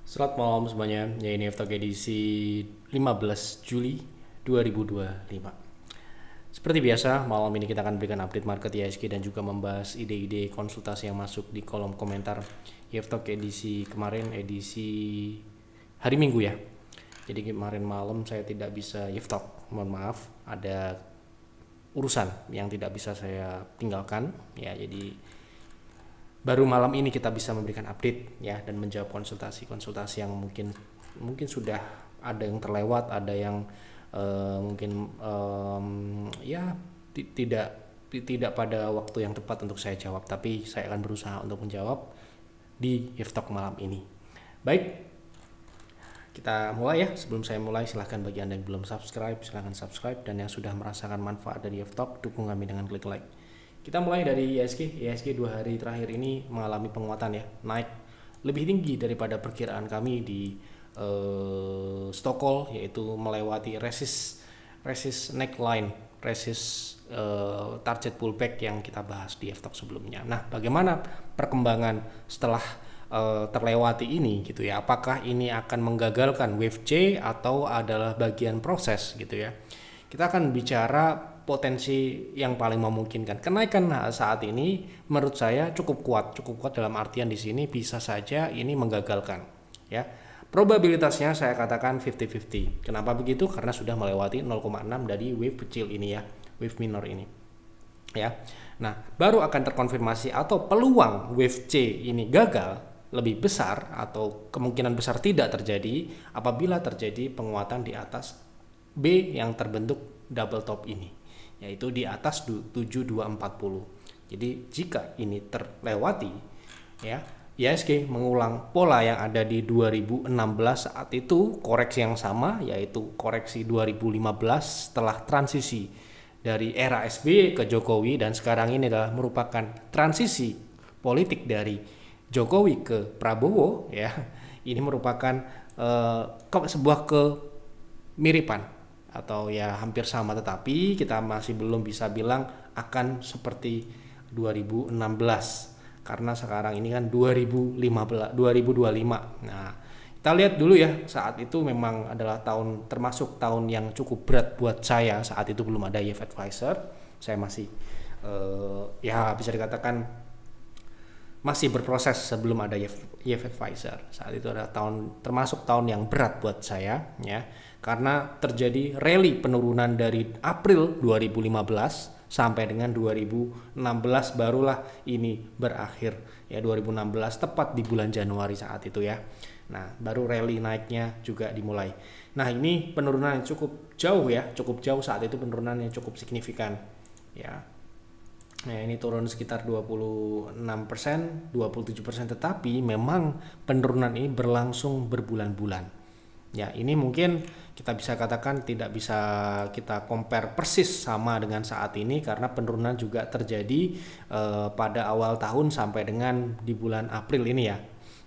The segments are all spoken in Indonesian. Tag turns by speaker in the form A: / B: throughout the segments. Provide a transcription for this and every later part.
A: Selamat malam semuanya, ya ini F-Talk edisi 15 Juli 2025. Seperti biasa, malam ini kita akan berikan update market IHSG dan juga membahas ide-ide konsultasi yang masuk di kolom komentar F-Talk edisi kemarin, edisi hari Minggu ya. Jadi kemarin malam saya tidak bisa F-Talk, mohon maaf, ada urusan yang tidak bisa saya tinggalkan ya. Jadi baru malam ini kita bisa memberikan update ya dan menjawab konsultasi yang mungkin sudah ada yang terlewat, ada yang mungkin ya tidak pada waktu yang tepat untuk saya jawab, tapi saya akan berusaha untuk menjawab di F-Talk malam ini. Baik, kita mulai ya. Sebelum saya mulai, silahkan bagi Anda yang belum subscribe, silahkan subscribe, dan yang sudah merasakan manfaat dari F-Talk, dukung kami dengan klik like. Kita mulai dari IHSG 2 hari terakhir ini mengalami penguatan ya, naik lebih tinggi daripada perkiraan kami di Stockholm, yaitu melewati resist neckline, resist target pullback yang kita bahas di F-Talk sebelumnya. Nah, bagaimana perkembangan setelah terlewati ini gitu ya? Apakah ini akan menggagalkan wave C atau adalah bagian proses gitu ya? Kita akan bicara potensi yang paling memungkinkan. Kenaikan saat ini menurut saya cukup kuat dalam artian di sini bisa saja ini menggagalkan ya. Probabilitasnya saya katakan 50-50. Kenapa begitu? Karena sudah melewati 0,6 dari wave kecil ini ya, wave minor ini. Ya. Nah, baru akan terkonfirmasi atau peluang wave C ini gagal lebih besar atau kemungkinan besar tidak terjadi apabila terjadi penguatan di atas B yang terbentuk double top ini, yaitu di atas 7240. Jadi jika ini terlewati ya, IHSG mengulang pola yang ada di 2016 saat itu, koreksi yang sama yaitu koreksi 2015 setelah transisi dari era SBY ke Jokowi, dan sekarang ini adalah merupakan transisi politik dari Jokowi ke Prabowo ya. Ini merupakan sebuah kemiripan atau ya hampir sama, tetapi kita masih belum bisa bilang akan seperti 2016 karena sekarang ini kan 2025. Nah, kita lihat dulu ya, saat itu memang adalah termasuk tahun yang cukup berat buat saya. Saat itu belum ada YF Advisor, saya masih ya bisa dikatakan masih berproses sebelum ada YF Advisor. Saat itu adalah termasuk tahun yang berat buat saya ya, karena terjadi rally penurunan dari April 2015 sampai dengan 2016 barulah ini berakhir ya, 2016 tepat di bulan Januari saat itu ya. Nah, baru rally naiknya juga dimulai. Nah, ini penurunan yang cukup jauh ya, cukup jauh saat itu, penurunan yang cukup signifikan ya. Nah, ini turun sekitar 26%, 27%, tetapi memang penurunan ini berlangsung berbulan-bulan. Ya, ini mungkin kita bisa katakan tidak bisa kita compare persis sama dengan saat ini karena penurunan juga terjadi pada awal tahun sampai dengan di bulan April ini ya.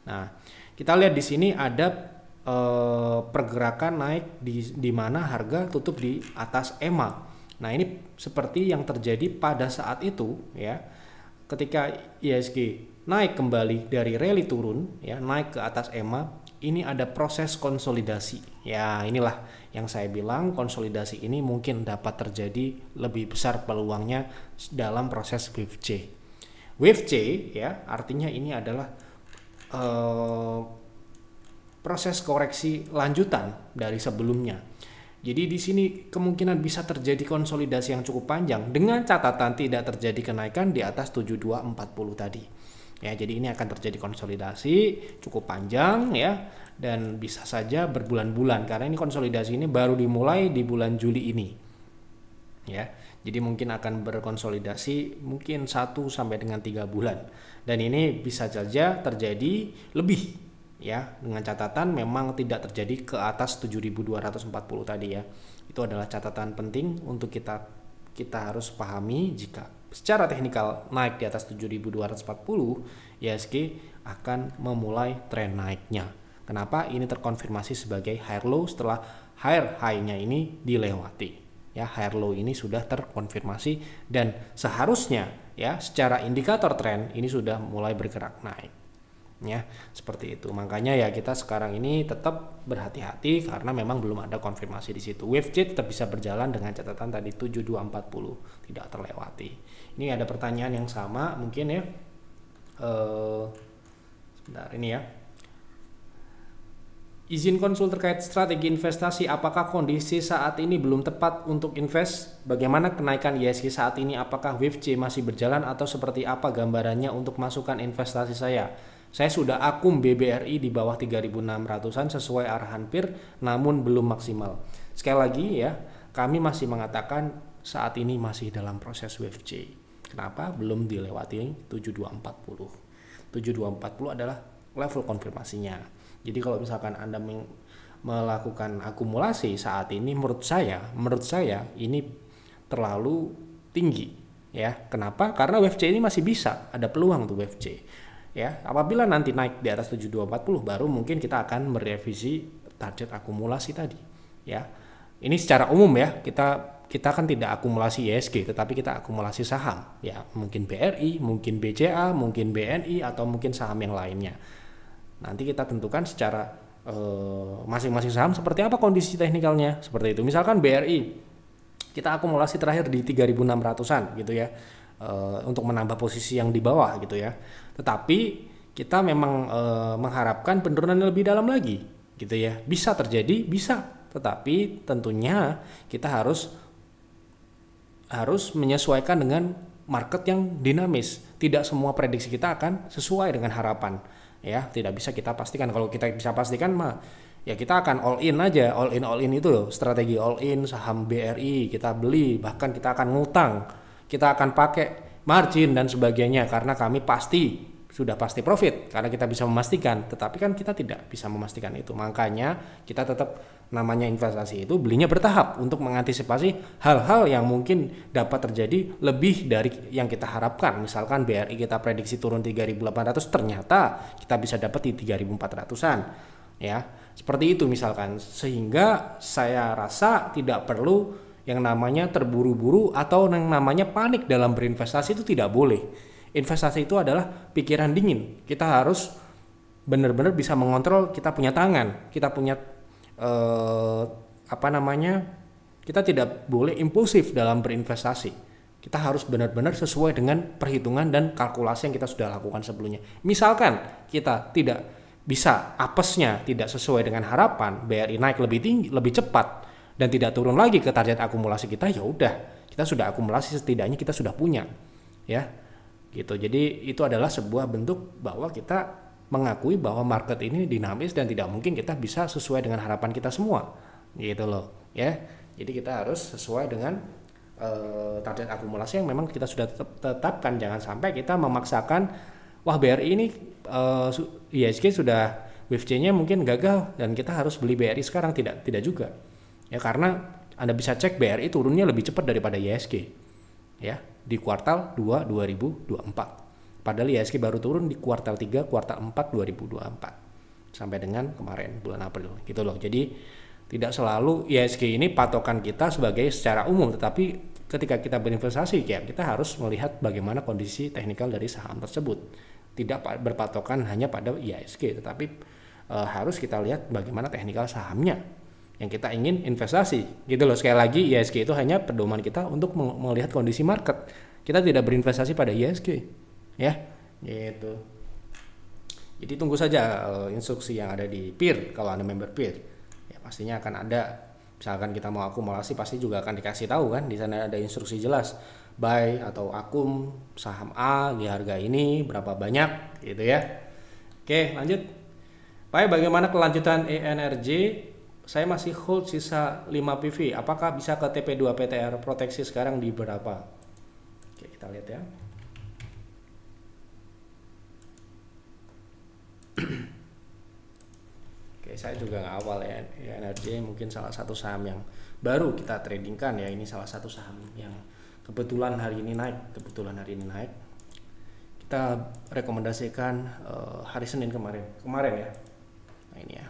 A: Nah, kita lihat di sini ada pergerakan naik di mana harga tutup di atas EMA. Nah, ini seperti yang terjadi pada saat itu ya. Ketika IHSG naik kembali dari rally turun ya, naik ke atas EMA, ini ada proses konsolidasi. Ya, inilah yang saya bilang, konsolidasi ini mungkin dapat terjadi lebih besar peluangnya dalam proses wave C. Wave C ya, artinya ini adalah proses koreksi lanjutan dari sebelumnya. Jadi di sini kemungkinan bisa terjadi konsolidasi yang cukup panjang dengan catatan tidak terjadi kenaikan di atas 7240 tadi. Ya, jadi ini akan terjadi konsolidasi cukup panjang ya, dan bisa saja berbulan-bulan karena ini konsolidasi ini baru dimulai di bulan Juli ini. Ya. Jadi mungkin akan berkonsolidasi mungkin 1 sampai dengan 3 bulan. Dan ini bisa saja terjadi lebih ya, dengan catatan memang tidak terjadi ke atas 7240 tadi ya. Itu adalah catatan penting untuk kita harus pahami. Jika secara teknikal naik di atas 7240, IHSG akan memulai tren naiknya. Kenapa? Ini terkonfirmasi sebagai higher low setelah higher high-nya ini dilewati. Ya, higher low ini sudah terkonfirmasi dan seharusnya ya secara indikator tren ini sudah mulai bergerak naik. ya seperti itu. Makanya ya kita sekarang ini tetap berhati-hati karena memang belum ada konfirmasi di situ. Wave J tetap bisa berjalan dengan catatan tadi 7240 tidak terlewati. Ini ada pertanyaan yang sama mungkin ya. Sebentar ini ya. Izin konsul terkait strategi investasi, apakah kondisi saat ini belum tepat untuk invest? Bagaimana kenaikan ISG saat ini? Apakah Wave J masih berjalan atau seperti apa gambarannya untuk masukan investasi saya? Saya sudah akum BBRI di bawah 3.600-an sesuai arahan PIR namun belum maksimal. Sekali lagi ya, kami masih mengatakan saat ini masih dalam proses Wave J. Kenapa? Belum dilewati 7240. 7240 adalah level konfirmasinya. Jadi kalau misalkan Anda melakukan akumulasi saat ini menurut saya ini terlalu tinggi ya. Kenapa? Karena Wave J ini masih bisa, ada peluang tuh Wave J. Ya, apabila nanti naik di atas 7240 baru mungkin kita akan merevisi target akumulasi tadi ya. Ini secara umum ya, kita kan tidak akumulasi ISG tetapi kita akumulasi saham ya, mungkin BRI, mungkin BCA, mungkin BNI atau mungkin saham yang lainnya. Nanti kita tentukan secara masing-masing saham seperti apa kondisi teknikalnya, seperti itu. Misalkan BRI kita akumulasi terakhir di 3.600-an gitu ya, untuk menambah posisi yang di bawah gitu ya. Tetapi kita memang mengharapkan penurunan yang lebih dalam lagi gitu ya. Bisa terjadi, bisa. Tetapi tentunya kita harus menyesuaikan dengan market yang dinamis. Tidak semua prediksi kita akan sesuai dengan harapan. Ya, tidak bisa kita pastikan. Kalau kita bisa pastikan mah ya kita akan all in aja, all in itu loh, strategi all in saham BRI kita beli, bahkan kita akan ngutang, kita akan pakai margin dan sebagainya karena kami sudah pasti profit karena kita bisa memastikan. Tetapi kan kita tidak bisa memastikan itu, makanya kita tetap namanya investasi itu belinya bertahap untuk mengantisipasi hal-hal yang mungkin dapat terjadi lebih dari yang kita harapkan. Misalkan BRI kita prediksi turun 3.800, ternyata kita bisa dapat di 3.400-an ya, seperti itu misalkan. Sehingga saya rasa tidak perlu yang namanya terburu-buru atau yang namanya panik dalam berinvestasi, itu tidak boleh. Investasi itu adalah pikiran dingin. Kita harus benar-benar bisa mengontrol, kita punya tangan, kita punya kita tidak boleh impulsif dalam berinvestasi. Kita harus benar-benar sesuai dengan perhitungan dan kalkulasi yang kita sudah lakukan sebelumnya. Misalkan kita tidak bisa, apesnya tidak sesuai dengan harapan, BRI naik lebih tinggi, lebih cepat dan tidak turun lagi ke target akumulasi kita, ya udah, kita sudah akumulasi, setidaknya kita sudah punya ya gitu. Jadi itu adalah sebuah bentuk bahwa kita mengakui bahwa market ini dinamis dan tidak mungkin kita bisa sesuai dengan harapan kita semua gitu loh ya. Jadi kita harus sesuai dengan target akumulasi yang memang kita sudah tetapkan. Jangan sampai kita memaksakan, wah BRI ini ISG sudah Wave J-nya mungkin gagal dan kita harus beli BRI sekarang. Tidak juga ya, karena Anda bisa cek BRI turunnya lebih cepat daripada ISG ya di kuartal 2 2024. Padahal ISG baru turun di kuartal 3, kuartal 4 2024 sampai dengan kemarin bulan April gitu loh. Jadi tidak selalu ISG ini patokan kita sebagai secara umum, tetapi ketika kita berinvestasi ya kita harus melihat bagaimana kondisi teknikal dari saham tersebut. Tidak berpatokan hanya pada ISG, tetapi harus kita lihat bagaimana teknikal sahamnya yang kita ingin investasi gitu loh. Sekali lagi, ISG itu hanya pedoman kita untuk melihat kondisi market. Kita tidak berinvestasi pada ISG ya gitu. Jadi tunggu saja instruksi yang ada di PIR. Kalau Anda member PIR ya pastinya akan ada. Misalkan kita mau akumulasi pasti juga akan dikasih tahu kan, di sana ada instruksi jelas buy atau akum saham A di harga ini berapa banyak gitu ya. Oke, lanjut. Pak, bagaimana kelanjutan ENRJ? Saya masih hold sisa 5 PV. Apakah bisa ke TP2 PTR proteksi sekarang di berapa? Oke, kita lihat ya. Oke, saya juga nggak hafal ya. ENRJ mungkin salah satu saham yang baru kita tradingkan ya. Ini salah satu saham yang kebetulan hari ini naik. Kita rekomendasikan hari Senin kemarin ya. Nah ini ya.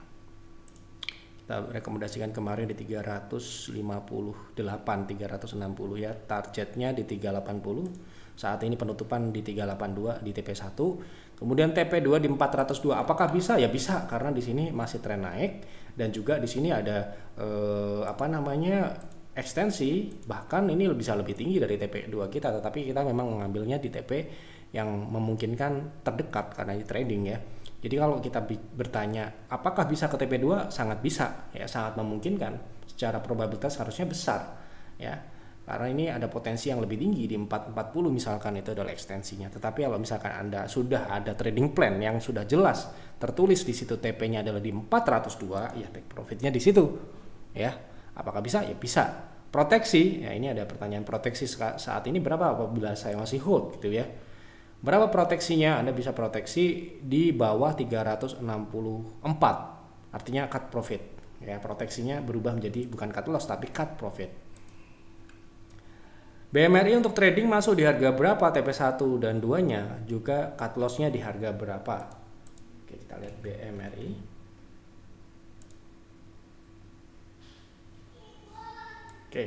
A: Kita rekomendasikan kemarin di 358, 360 ya. Targetnya di 380. Saat ini penutupan di 382 di TP1. Kemudian TP2 di 402. Apakah bisa? Ya bisa, karena di sini masih tren naik dan juga di sini ada ekstensi, bahkan ini bisa lebih tinggi dari TP2 kita, tetapi kita memang mengambilnya di TP yang memungkinkan terdekat karena ini trading ya. Jadi kalau kita bertanya apakah bisa ke TP2, sangat bisa ya, sangat memungkinkan. Secara probabilitas harusnya besar ya. Karena ini ada potensi yang lebih tinggi di 440 misalkan, itu adalah ekstensinya. Tetapi kalau misalkan Anda sudah ada trading plan yang sudah jelas tertulis di situ TP-nya adalah di 402, ya take profitnya di situ. Ya. Apakah bisa? Ya bisa. Proteksi, ya ini ada pertanyaan proteksi saat ini berapa apabila saya masih hold gitu ya. Berapa proteksinya? Anda bisa proteksi di bawah 364. Artinya cut profit. Ya, proteksinya berubah menjadi bukan cut loss tapi cut profit. BMRI untuk trading masuk di harga berapa? TP1 dan 2-nya juga cut loss-nya di harga berapa? Oke, kita lihat BMRI. Oke.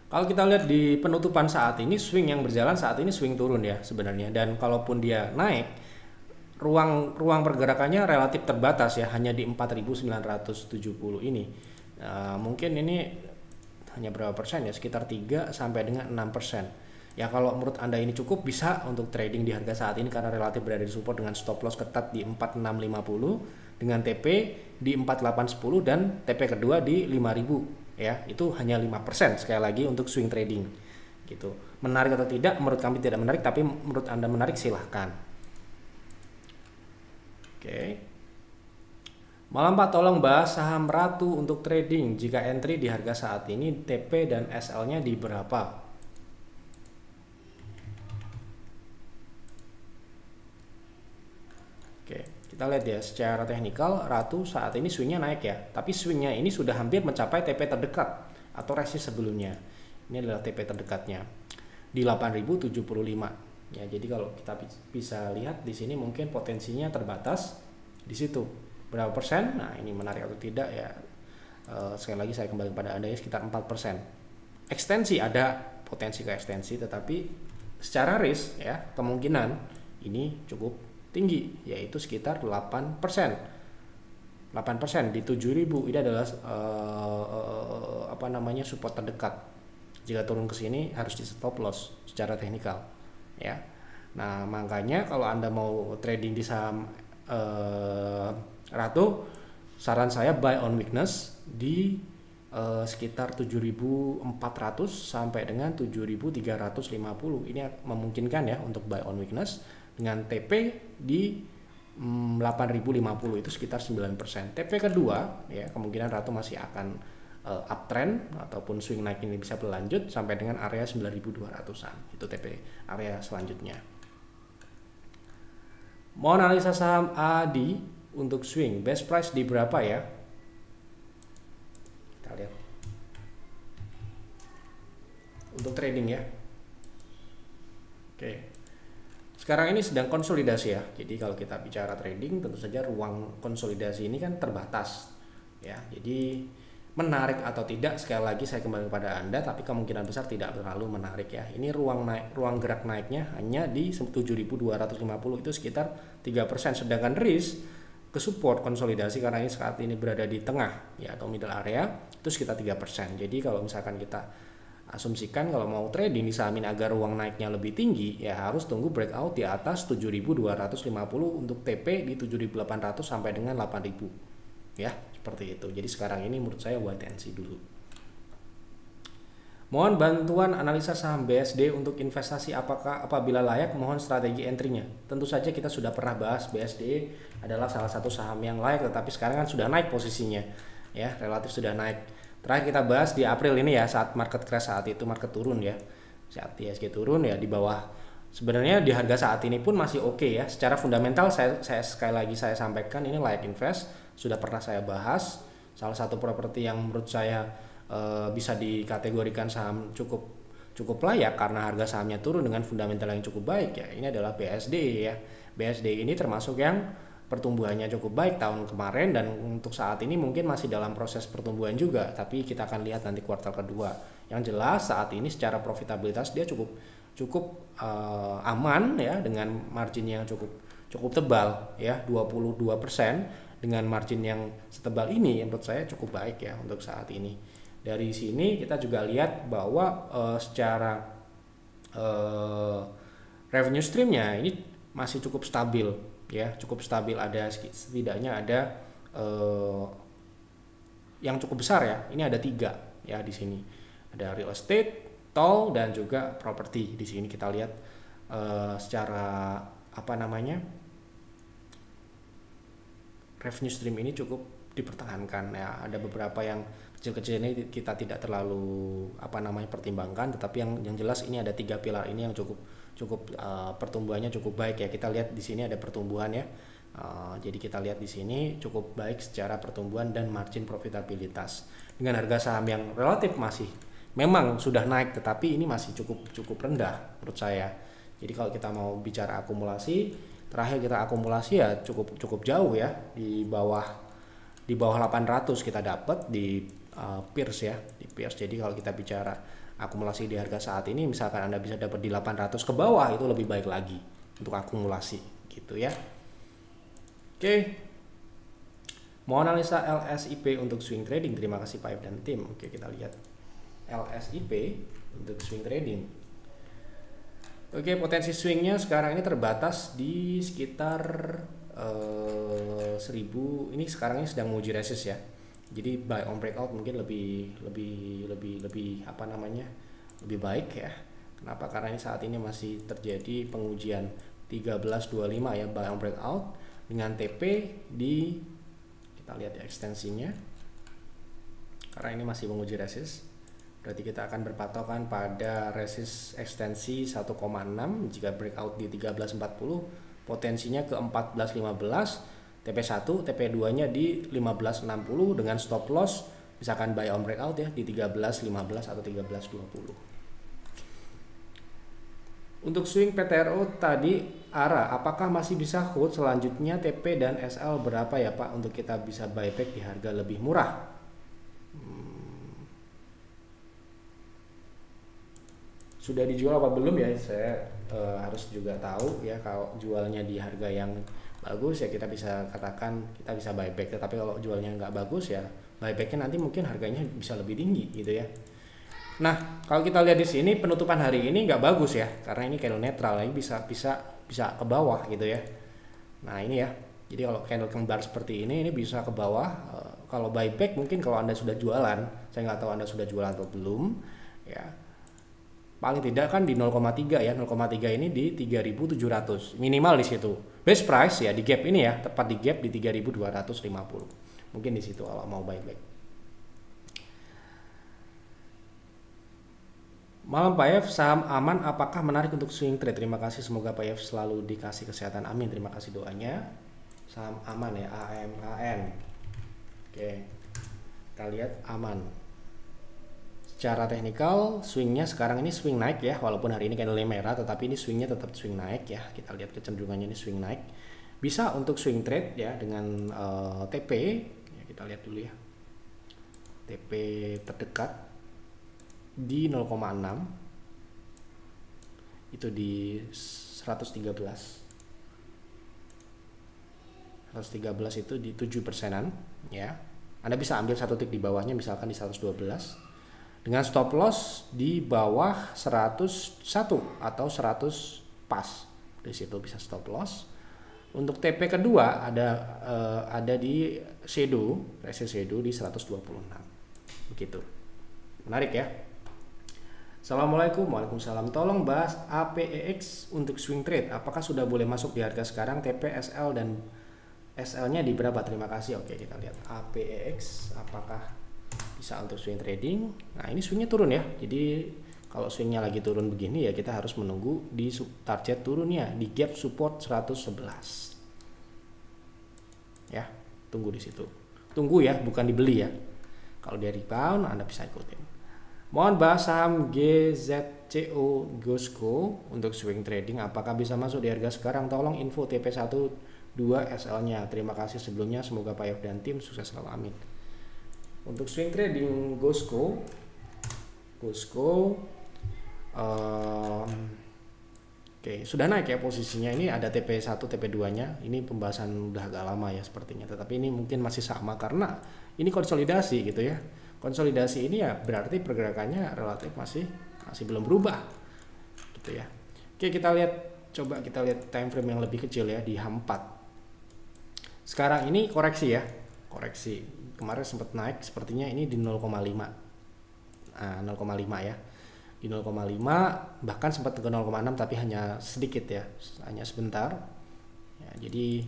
A: Kalau kita lihat di penutupan saat ini, swing yang berjalan saat ini swing turun ya sebenarnya, dan kalaupun dia naik, ruang pergerakannya relatif terbatas ya, hanya di 4.970 ini. Mungkin ini hanya berapa persen ya, sekitar 3 sampai dengan 6%. Ya kalau menurut Anda ini cukup, bisa untuk trading di harga saat ini karena relatif berada di support dengan stop loss ketat di 4650 dengan TP di 4810 dan TP kedua di 5000 ya. Itu hanya 5% sekali lagi untuk swing trading gitu. Menarik atau tidak? Menurut kami tidak menarik, tapi menurut Anda menarik silahkan. Oke. Malam Pak, tolong bahas saham Ratu untuk trading. Jika entry di harga saat ini, TP dan SL-nya di berapa? Oke, kita lihat ya, secara teknikal Ratu saat ini swingnya naik ya, tapi swingnya ini sudah hampir mencapai TP terdekat atau resist sebelumnya. Ini adalah TP terdekatnya di 8075 ya. Jadi kalau kita bisa lihat di sini mungkin potensinya terbatas di situ. Berapa persen? Nah ini menarik atau tidak ya, sekali lagi saya kembali kepada Anda ya, sekitar 4%. Ekstensi ada potensi ke ekstensi, tetapi secara risk ya kemungkinan ini cukup tinggi, yaitu sekitar 8%. 8% di 7.000 ini adalah support terdekat. Jika turun ke sini harus di stop loss secara teknikal ya. Nah makanya kalau Anda mau trading di saham Ratu, saran saya buy on weakness di sekitar 7.400 sampai dengan 7.350. Ini memungkinkan ya untuk buy on weakness dengan TP di 8.050, itu sekitar 9%. TP kedua ya, kemungkinan Ratu masih akan uptrend ataupun swing naik ini bisa berlanjut sampai dengan area 9.200-an. Itu TP area selanjutnya. Mau analisa saham ADI untuk swing, best price di berapa ya? Kita lihat untuk trading ya. Oke, sekarang ini sedang konsolidasi ya. Jadi kalau kita bicara trading, tentu saja ruang konsolidasi ini kan terbatas ya. Jadi menarik atau tidak, sekali lagi saya kembali kepada Anda, tapi kemungkinan besar tidak terlalu menarik ya. Ini ruang gerak naiknya hanya di 7.250, itu sekitar 3%, sedangkan risk ke support konsolidasi karena ini saat ini berada di tengah ya atau middle area, itu sekitar 3%. Jadi kalau misalkan kita asumsikan kalau mau trading di saham ini agar ruang naiknya lebih tinggi, ya harus tunggu breakout di atas 7.250 untuk TP di 7.800 sampai dengan 8.000 ya, seperti itu. Jadi sekarang ini menurut saya wait and see dulu. Mohon bantuan analisa saham BSD untuk investasi, apabila layak mohon strategi entry-nya. Tentu saja kita sudah pernah bahas BSD adalah salah satu saham yang layak, tetapi sekarang kan sudah naik posisinya ya, relatif sudah naik. Terakhir kita bahas di April ini ya, saat market crash, saat itu market turun ya, saat IHSG turun ya di bawah. Sebenarnya di harga saat ini pun masih oke ya, secara fundamental saya sekali lagi saya sampaikan ini layak invest. Sudah pernah saya bahas, salah satu properti yang menurut saya bisa dikategorikan saham cukup layak karena harga sahamnya turun dengan fundamental yang cukup baik ya, ini adalah BSD ya. BSD ini termasuk yang pertumbuhannya cukup baik tahun kemarin dan untuk saat ini mungkin masih dalam proses pertumbuhan juga, tapi kita akan lihat nanti kuartal kedua. Yang jelas saat ini secara profitabilitas dia cukup cukup aman ya, dengan margin yang cukup tebal ya, 22% dengan margin yang setebal ini menurut saya cukup baik ya untuk saat ini. Dari sini kita juga lihat bahwa secara revenue streamnya ini masih cukup stabil ya, cukup stabil, ada setidaknya ada yang cukup besar ya. Ini ada 3 ya di sini. Ada real estate, tol, dan juga properti. Di sini kita lihat secara revenue stream ini cukup dipertahankan ya. Ada beberapa yang kecil-kecil ini kita tidak terlalu pertimbangkan, tetapi yang jelas ini ada 3 pilar ini yang cukup pertumbuhannya cukup baik ya. Kita lihat di sini ada pertumbuhan ya. Jadi kita lihat di sini cukup baik secara pertumbuhan dan margin profitabilitas dengan harga saham yang relatif masih memang sudah naik, tetapi ini masih cukup rendah menurut saya. Jadi kalau kita mau bicara akumulasi, terakhir kita akumulasi ya cukup jauh ya, di bawah 800 kita dapat di peers ya, di peers. Jadi kalau kita bicara akumulasi di harga saat ini, misalkan Anda bisa dapat di 800 ke bawah, itu lebih baik lagi untuk akumulasi gitu ya. Oke. Mau analisa LSIP untuk swing trading. Terima kasih Pak F dan tim. Oke, kita lihat LSIP untuk swing trading. Oke, potensi swingnya sekarang ini terbatas di sekitar 1000. Ini sekarang ini sedang menguji resist ya. Jadi buy on breakout mungkin lebih baik ya. Kenapa? Karena ini saat ini masih terjadi pengujian 1325 ya, buy on breakout dengan TP di, kita lihat ya ekstensinya. Karena ini masih menguji resist, berarti kita akan berpatokan pada resist ekstensi 1,6. Jika breakout di 1340, potensinya ke 1415, TP1, TP2 nya di 1560 dengan stop loss misalkan buy on breakout ya di 1315 atau 1320. Untuk swing PTRO tadi ARA, apakah masih bisa hold selanjutnya? TP dan SL berapa ya Pak untuk kita bisa buyback di harga lebih murah? Sudah dijual apa belum ya? Saya harus juga tahu ya. Kalau jualnya di harga yang bagus ya kita bisa katakan kita bisa buyback. Tetapi kalau jualnya nggak bagus ya buybacknya nanti mungkin harganya bisa lebih tinggi gitu ya. Nah, kalau kita lihat di sini penutupan hari ini nggak bagus ya, karena ini candle netral, ini bisa ke bawah gitu ya. Nah ini ya, jadi kalau candle kembar seperti ini bisa ke bawah. Kalau buyback mungkin kalau Anda sudah jualan, saya nggak tahu Anda sudah jualan atau belum ya. Paling tidak kan di 0,3 ya, 0,3 ini di 3.700 minimal di situ. Base price ya di gap ini ya, tepat di gap di 3.250. Mungkin di situ kalau mau buyback. Malam Pak F, saham aman apakah menarik untuk swing trade? Terima kasih, semoga Pak F selalu dikasih kesehatan, amin. Terima kasih doanya. Saham aman ya, AMAN. Oke, kita lihat aman. Secara teknikal swingnya sekarang ini swing naik ya, walaupun hari ini candle merah, tetapi ini swingnya tetap swing naik ya. Kita lihat kecenderungannya ini swing naik. Bisa untuk swing trade ya dengan TP ya, kita lihat dulu ya. TP terdekat di 0,6 itu di 113 itu di 7%-an ya. Anda bisa ambil satu tick di bawahnya misalkan di 112 dengan stop loss di bawah 101 atau 100 pas. Di situ bisa stop loss. Untuk TP kedua ada di shadow, resist shadow di 126. Begitu. Menarik ya. Assalamualaikum. Waalaikumsalam. Tolong bahas APEX untuk swing trade. Apakah sudah boleh masuk di harga sekarang? TP, SL dan SL-nya di berapa? Terima kasih. Oke, kita lihat APEX apakah bisa untuk swing trading. Nah, ini swingnya turun ya. Jadi kalau swingnya lagi turun begini ya kita harus menunggu di target turunnya di gap support 111. Ya, tunggu di situ. Tunggu ya, bukan dibeli ya. Kalau dia rebound Anda bisa ikutin. Mohon bahas saham GZCO Gosco untuk swing trading. Apakah bisa masuk di harga sekarang? Tolong info TP1 2 SL-nya. Terima kasih sebelumnya. Semoga Pak F dan tim sukses selalu. Amin. Untuk swing trading Gosco Oke, sudah naik ya posisinya. Ini ada TP1, TP2-nya. Ini pembahasan udah agak lama ya sepertinya. Tetapi ini mungkin masih sama karena ini konsolidasi gitu ya. Konsolidasi ini ya berarti pergerakannya relatif masih belum berubah gitu ya. Oke, coba kita lihat time frame yang lebih kecil ya di H4. Sekarang ini koreksi ya. Koreksi. Kemarin sempat naik, sepertinya ini di 0,5. Nah, 0,5 ya. Di 0,5 bahkan sempat ke 0,6 tapi hanya sedikit ya, hanya sebentar ya, jadi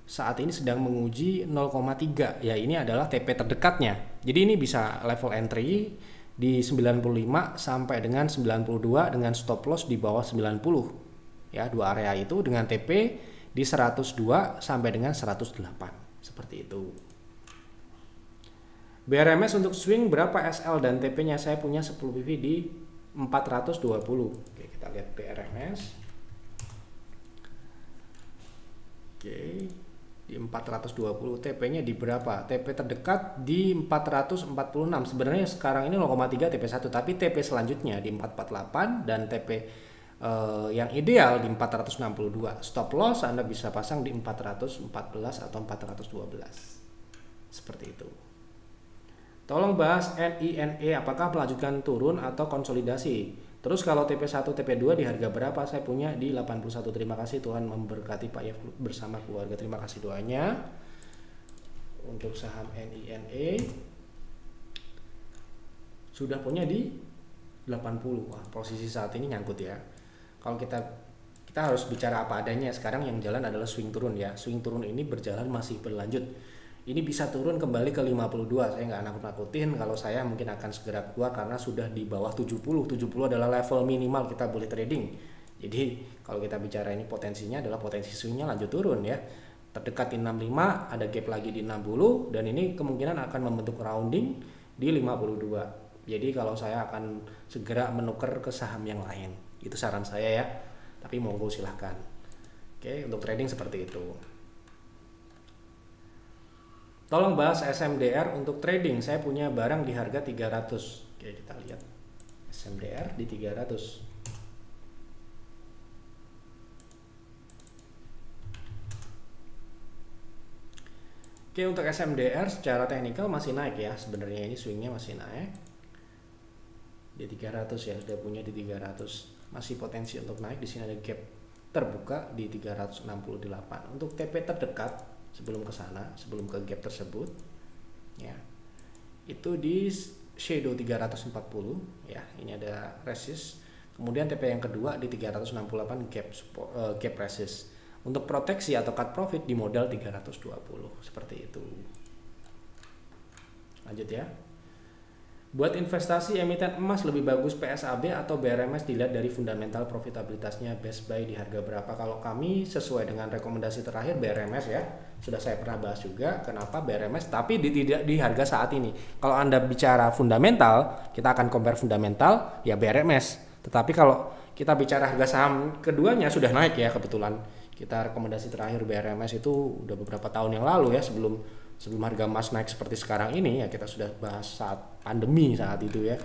A: saat ini sedang menguji 0,3 ya. Ini adalah TP terdekatnya, jadi ini bisa level entry di 95 sampai dengan 92 dengan stop loss di bawah 90 ya, dua area itu dengan TP di 102 sampai dengan 108 seperti itu. BRMS untuk swing berapa SL dan TP nya, saya punya 10 PV di 420. Oke, kita lihat BRMS. Oke, di 420. TP-nya di berapa? TP terdekat di 446. Sebenarnya sekarang ini 0,3 TP1, tapi TP selanjutnya di 448 dan TP yang ideal di 462. Stop loss Anda bisa pasang di 414 atau 412. Seperti itu. Tolong bahas NINE, apakah melanjutkan turun atau konsolidasi? Terus kalau TP1, TP2 di harga berapa? Saya punya di 81. Terima kasih, Tuhan memberkati Pak Yef bersama keluarga. Terima kasih doanya. Untuk saham NINE sudah punya di 80. Wah, posisi saat ini nyangkut ya. Kalau kita harus bicara apa adanya. Sekarang yang jalan adalah swing turun ya. Swing turun ini berjalan masih berlanjut. Ini bisa turun kembali ke 52. Saya nggak nakut-nakutin kalau saya mungkin akan segera keluar karena sudah di bawah 70. 70 adalah level minimal kita boleh trading. Jadi kalau kita bicara ini potensinya adalah potensi swingnya lanjut turun ya. Terdekat di 65, ada gap lagi di 60 dan ini kemungkinan akan membentuk rounding di 52. Jadi kalau saya akan segera menukar ke saham yang lain. Itu saran saya ya. Tapi monggo silahkan. Oke, untuk trading seperti itu. Tolong bahas SMDR untuk trading. Saya punya barang di harga 300. Oke, kita lihat SMDR di 300. Oke, untuk SMDR secara teknikal masih naik ya. Sebenarnya ini swingnya masih naik. Di 300 ya, sudah punya di 300. Masih potensi untuk naik. Di sini ada gap terbuka di 368. Untuk TP terdekat sebelum ke sana, sebelum ke gap tersebut ya, itu di shadow 340 ya. Ini ada resist, kemudian TP yang kedua di 368 gap resist. Untuk proteksi atau cut profit di modal 320 seperti itu. Lanjut ya. Buat investasi emiten emas lebih bagus PSAB atau BRMS dilihat dari fundamental profitabilitasnya, best buy di harga berapa? Kalau kami sesuai dengan rekomendasi terakhir BRMS ya, sudah saya pernah bahas juga kenapa BRMS, tapi tidak di harga saat ini. Kalau Anda bicara fundamental, kita akan compare fundamental ya BRMS. Tetapi kalau kita bicara harga saham keduanya sudah naik ya, kebetulan kita rekomendasi terakhir BRMS itu udah beberapa tahun yang lalu ya, sebelum harga emas naik seperti sekarang ini ya. Kita sudah bahas saat pandemi saat itu ya.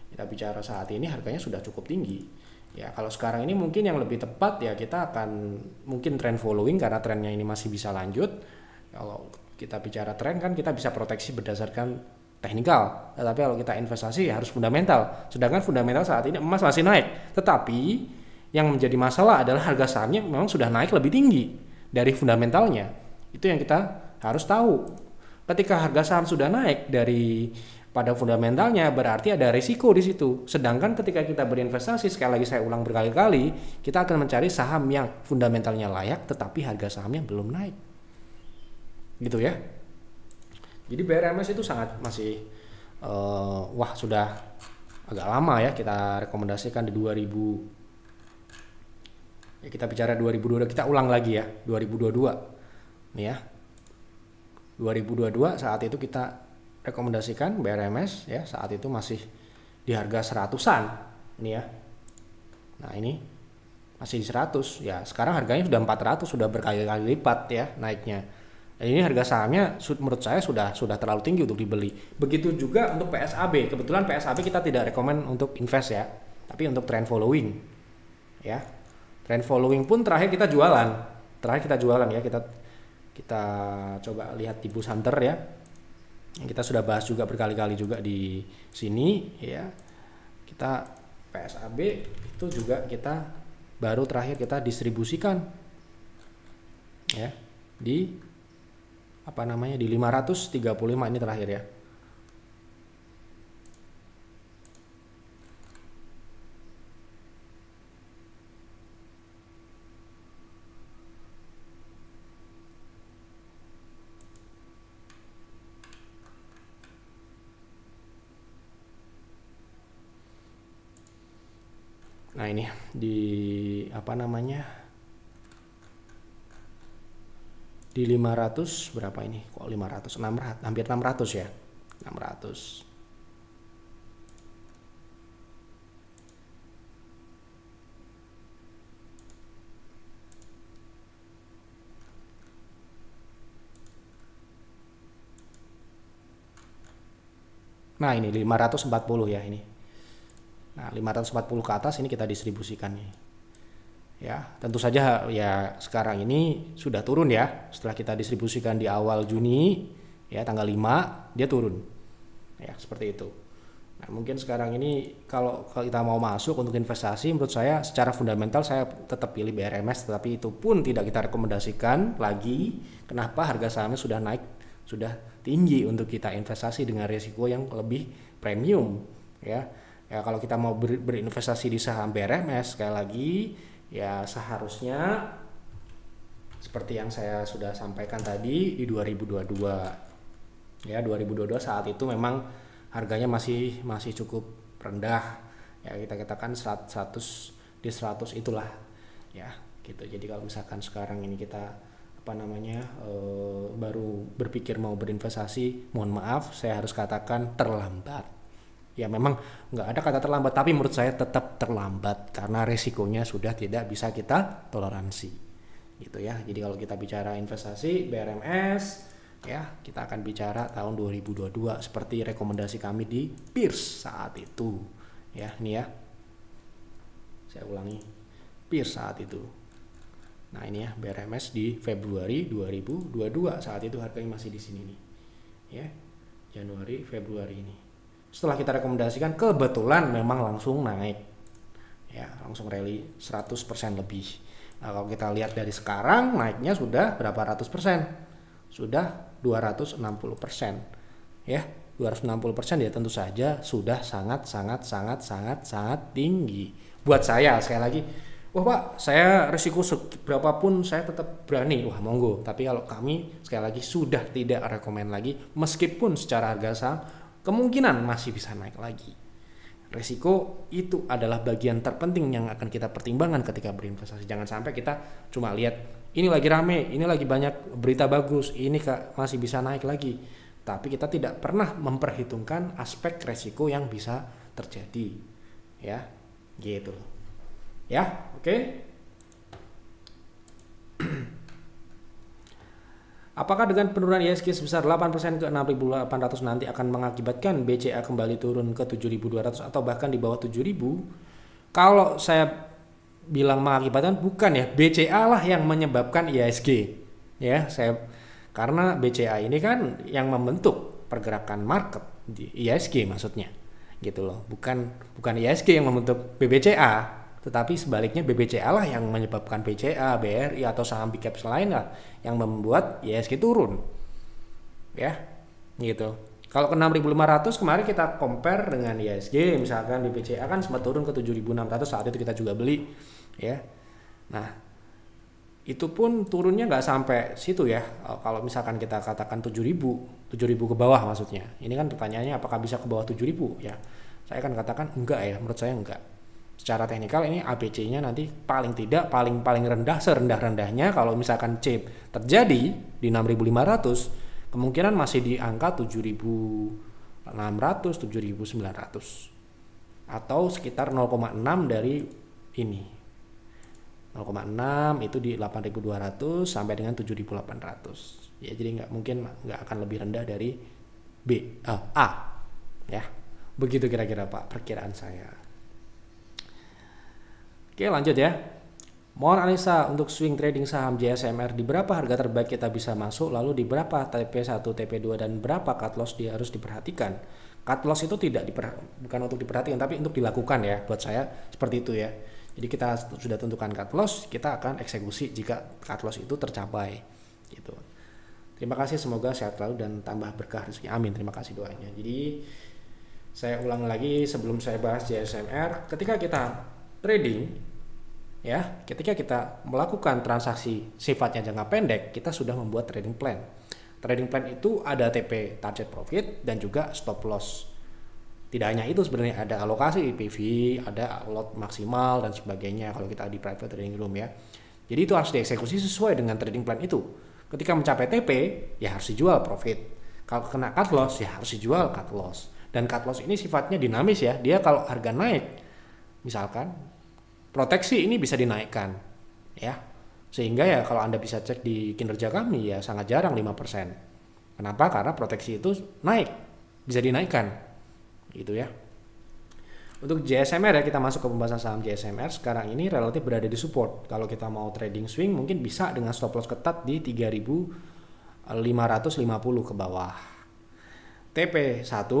A: Kita bicara saat ini harganya sudah cukup tinggi ya. Kalau sekarang ini mungkin yang lebih tepat ya, kita akan mungkin trend following karena trennya ini masih bisa lanjut. Kalau kita bicara tren kan kita bisa proteksi berdasarkan teknikal, tetapi kalau kita investasi ya harus fundamental. Sedangkan fundamental saat ini emas masih naik, tetapi yang menjadi masalah adalah harga sahamnya memang sudah naik lebih tinggi dari fundamentalnya. Itu yang kita harus tahu. Ketika harga saham sudah naik dari pada fundamentalnya, berarti ada risiko di situ. Sedangkan ketika kita berinvestasi, sekali lagi saya ulang berkali-kali, kita akan mencari saham yang fundamentalnya layak tetapi harga sahamnya belum naik. Gitu ya. Jadi BRMS itu sangat masih sudah agak lama ya, kita rekomendasikan di 2000. Ya, kita bicara 2022, kita ulang lagi ya, 2022. Nih ya. 2022 saat itu kita rekomendasikan BRMS ya, saat itu masih di harga 100-an ini ya. Nah, ini masih di 100 ya. Sekarang harganya sudah 400, sudah berkali-kali lipat ya naiknya. Dan ini harga sahamnya menurut saya sudah terlalu tinggi untuk dibeli. Begitu juga untuk PSAB. Kebetulan PSAB kita tidak rekomend untuk invest ya, tapi untuk trend following ya. Trend following pun terakhir kita jualan. Ya, kita coba lihat di Boost Hunter ya. Yang kita sudah bahas juga berkali-kali juga di sini ya. Kita PSAB itu juga kita baru terakhir kita distribusikan ya di di 535 ini terakhir ya. Nah ini di di 500 berapa ini? Kok 500? 600, hampir 600 ya. 600. Nah, ini 540 ya ini. Nah, 540 ke atas ini kita distribusikan nih. Ya, tentu saja ya sekarang ini sudah turun ya. Setelah kita distribusikan di awal Juni ya tanggal 5 dia turun. Ya, seperti itu. Nah, mungkin sekarang ini kalau kita mau masuk untuk investasi menurut saya secara fundamental saya tetap pilih BRMS, tetapi itu pun tidak kita rekomendasikan lagi. Kenapa? Harga sahamnya sudah naik, sudah tinggi untuk kita investasi dengan risiko yang lebih premium ya. Ya, kalau kita mau berinvestasi di saham BRMS sekali lagi ya seharusnya seperti yang saya sudah sampaikan tadi di 2022. Ya, 2022 saat itu memang harganya masih cukup rendah. Ya, kita katakan 100 di 100 itulah. Ya, gitu. Jadi kalau misalkan sekarang ini kita baru berpikir mau berinvestasi, mohon maaf saya harus katakan terlambat. Ya memang nggak ada kata terlambat, tapi menurut saya tetap terlambat karena resikonya sudah tidak bisa kita toleransi gitu ya. Jadi kalau kita bicara investasi BRMS ya kita akan bicara tahun 2022 seperti rekomendasi kami di Peers saat itu ya. Ini ya saya ulangi, Peers saat itu. Nah ini ya BRMS di Februari 2022 saat itu harganya masih di sini nih ya, Januari Februari ini. Setelah kita rekomendasikan kebetulan memang langsung naik ya, langsung rally 100% lebih. Nah, kalau kita lihat dari sekarang naiknya sudah berapa ratus persen, sudah 260% ya, 260% ya tentu saja sudah sangat tinggi buat saya. Sekali lagi, wah Pak saya risiko berapapun saya tetap berani, wah monggo, tapi kalau kami sekali lagi sudah tidak rekomen lagi meskipun secara harga saham kemungkinan masih bisa naik lagi. Resiko itu adalah bagian terpenting yang akan kita pertimbangkan ketika berinvestasi. Jangan sampai kita cuma lihat ini lagi rame, ini lagi banyak berita bagus, ini masih bisa naik lagi. Tapi kita tidak pernah memperhitungkan aspek resiko yang bisa terjadi. Ya, gitu. Ya, oke. Apakah dengan penurunan IHSG sebesar 8% ke 6.800 nanti akan mengakibatkan BCA kembali turun ke 7.200 atau bahkan di bawah 7.000? Kalau saya bilang mengakibatkan, bukan ya, BCA lah yang menyebabkan IHSG. Ya, karena BCA ini kan yang membentuk pergerakan market di IHSG maksudnya. Gitu loh. Bukan IHSG yang membentuk BBCA. Tetapi sebaliknya BBCA lah yang menyebabkan BCA, BRI atau saham big cap lain lah yang membuat IHSG turun. Ya, gitu. Kalau ke 6.500 kemarin kita compare dengan IHSG, misalkan BBCA kan sempat turun ke 7.600 saat itu kita juga beli, ya. Nah, itu pun turunnya nggak sampai situ ya. Kalau misalkan kita katakan 7.000 ke bawah maksudnya. Ini kan pertanyaannya apakah bisa ke bawah 7.000 ya. Saya akan katakan enggak ya, menurut saya enggak. Secara teknikal ini ABC-nya nanti paling tidak paling rendah serendah-rendahnya kalau misalkan C terjadi di 6.500 kemungkinan masih di angka 7.600 7.900 atau sekitar 0,6 dari ini 0,6 itu di 8.200 sampai dengan 7.800 ya, jadi nggak akan lebih rendah dari A ya, begitu kira-kira Pak perkiraan saya. Oke lanjut ya. Mohon analisa untuk swing trading saham JSMR, di berapa harga terbaik kita bisa masuk, lalu di berapa TP1, TP2 dan berapa cut loss dia harus diperhatikan. Cut loss itu bukan untuk diperhatikan tapi untuk dilakukan ya, buat saya seperti itu ya. Jadi kita sudah tentukan cut loss, kita akan eksekusi jika cut loss itu tercapai gitu. Terima kasih, semoga sehat selalu dan tambah berkah rezeki, amin. Terima kasih doanya. Jadi saya ulang lagi sebelum saya bahas JSMR, ketika kita trading ya, ketika kita melakukan transaksi sifatnya jangka pendek, kita sudah membuat trading plan. Trading plan itu ada TP, target profit, dan juga stop loss. Tidak hanya itu, sebenarnya ada alokasi PV, ada lot maksimal dan sebagainya kalau kita di private trading room ya. Jadi itu harus dieksekusi sesuai dengan trading plan itu. Ketika mencapai TP, ya harus dijual profit. Kalau kena cut loss, ya harus dijual cut loss. Dan cut loss ini sifatnya dinamis ya. Dia kalau harga naik, misalkan proteksi ini bisa dinaikkan ya. Sehingga ya kalau Anda bisa cek di kinerja kami ya sangat jarang 5%. Kenapa? Karena proteksi itu naik, bisa dinaikkan. Gitu ya. Untuk JSMR ya, kita masuk ke pembahasan saham JSMR. Sekarang ini relatif berada di support. Kalau kita mau trading swing mungkin bisa dengan stop loss ketat di 3.550 ke bawah. TP1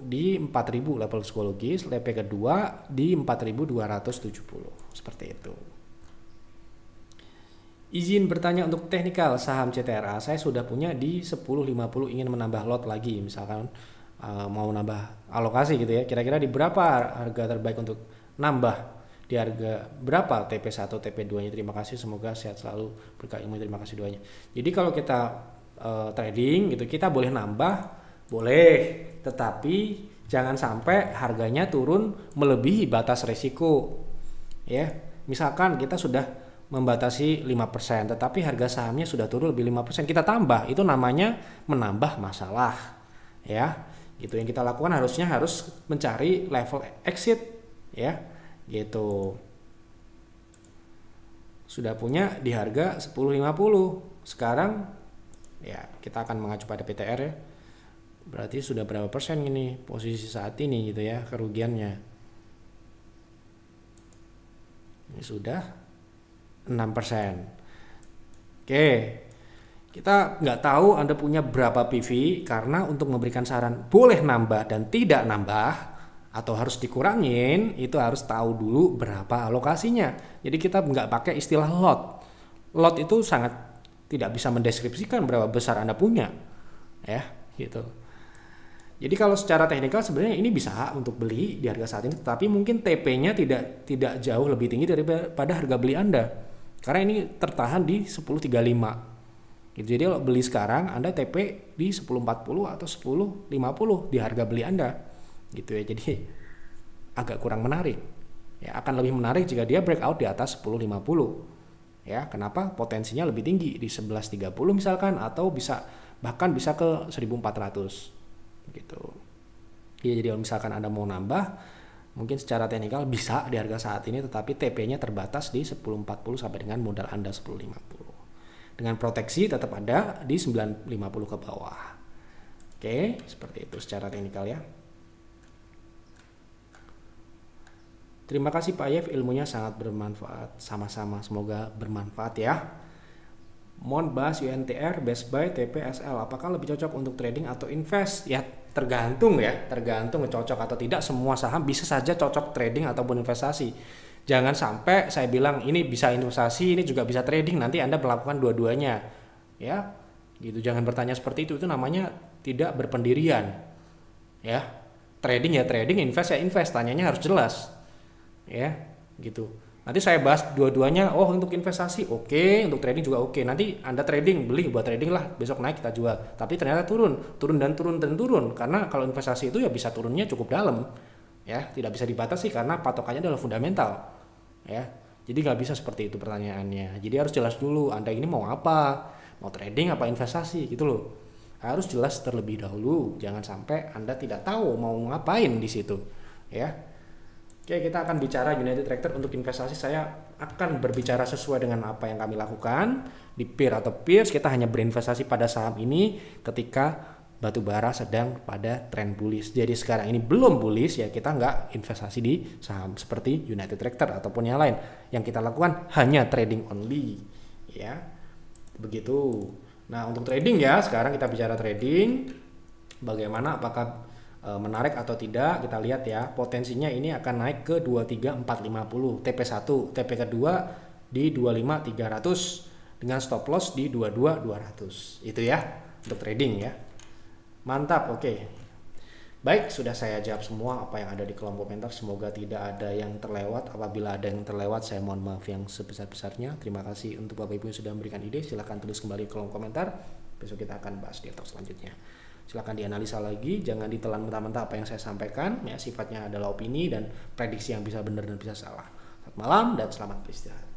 A: di 4.000 level psikologis, TP kedua di 4.270. Seperti itu. Izin bertanya untuk teknikal saham CTRA, saya sudah punya di 10.50, ingin menambah lot lagi, misalkan mau nambah alokasi gitu ya. Kira-kira di berapa harga terbaik untuk nambah, di harga berapa TP1, TP2 nya. Terima kasih, semoga sehat selalu, berkah ilmu, terima kasih doanya. Jadi kalau kita trading gitu, kita boleh nambah, boleh, tetapi jangan sampai harganya turun melebihi batas resiko ya. Misalkan kita sudah membatasi 5%, tetapi harga sahamnya sudah turun lebih 5%, kita tambah, itu namanya menambah masalah ya. Gitu, yang kita lakukan harus mencari level exit ya, gitu. Sudah punya di harga 10.50, sekarang ya kita akan mengacu pada PTR ya. Berarti sudah berapa persen ini posisi saat ini gitu ya kerugiannya. Ini sudah 6%. Oke. Kita nggak tahu Anda punya berapa PV, karena untuk memberikan saran boleh nambah dan tidak nambah atau harus dikurangin, itu harus tahu dulu berapa alokasinya. Jadi kita nggak pakai istilah lot. Lot itu sangat tidak bisa mendeskripsikan berapa besar Anda punya ya gitu. Jadi kalau secara teknikal sebenarnya ini bisa untuk beli di harga saat ini, tetapi mungkin TP-nya tidak jauh lebih tinggi daripada harga beli Anda. Karena ini tertahan di 10.35. Gitu. Jadi kalau beli sekarang Anda TP di 10.40 atau 10.50 di harga beli Anda. Gitu ya. Jadi agak kurang menarik. Ya, akan lebih menarik jika dia breakout di atas 10.50. Ya, kenapa? Potensinya lebih tinggi di 11.30 misalkan, atau bahkan bisa ke 1.400. Gitu. Ya, jadi kalau misalkan Anda mau nambah, mungkin secara teknikal bisa di harga saat ini, tetapi TP-nya terbatas di 10.40 sampai dengan modal Anda 10.50. Dengan proteksi tetap ada di 9.50 ke bawah. Oke, seperti itu secara teknikal ya. Terima kasih Pak Yev, ilmunya sangat bermanfaat. Sama-sama, semoga bermanfaat ya. Mohon bahas UNTR, Best Buy, TPSL, apakah lebih cocok untuk trading atau invest? Ya tergantung cocok atau tidak. Semua saham bisa saja cocok trading ataupun investasi. Jangan sampai saya bilang ini bisa investasi, ini juga bisa trading, nanti Anda melakukan dua-duanya ya gitu. Jangan bertanya seperti itu namanya tidak berpendirian ya. Trading ya trading, invest ya invest, tanyanya harus jelas ya gitu. Nanti saya bahas dua-duanya. Oh, untuk investasi oke, untuk trading juga oke. Nanti Anda trading, beli buat trading lah, besok naik kita jual. Tapi ternyata turun karena kalau investasi itu ya bisa turunnya cukup dalam ya, tidak bisa dibatasi karena patokannya adalah fundamental ya. Jadi nggak bisa seperti itu pertanyaannya. Jadi harus jelas dulu Anda ini mau apa, mau trading apa investasi gitu loh. Harus jelas terlebih dahulu, jangan sampai Anda tidak tahu mau ngapain di situ ya. Oke, kita akan bicara United Tractor. Untuk investasi saya akan berbicara sesuai dengan apa yang kami lakukan di peer atau peers. Kita hanya berinvestasi pada saham ini ketika batu bara sedang pada tren bullish. Jadi sekarang ini belum bullish, ya kita nggak investasi di saham seperti United Tractor ataupun yang lain. Yang kita lakukan hanya trading only, ya begitu. Nah untuk trading ya, sekarang kita bicara trading, bagaimana apakah menarik atau tidak. Kita lihat ya, potensinya ini akan naik ke 23450 TP1, TP kedua di 25300 dengan stop loss di 22200. Itu ya untuk trading ya. Mantap, oke. Baik, sudah saya jawab semua apa yang ada di kolom komentar. Semoga tidak ada yang terlewat. Apabila ada yang terlewat, saya mohon maaf yang sebesar-besarnya. Terima kasih untuk Bapak Ibu yang sudah memberikan ide. Silahkan tulis kembali di kolom komentar. Besok kita akan bahas di talk selanjutnya. Silahkan dianalisa lagi, jangan ditelan mentah-mentah apa yang saya sampaikan. Ya, sifatnya adalah opini dan prediksi yang bisa benar dan bisa salah. Selamat malam dan selamat beristirahat.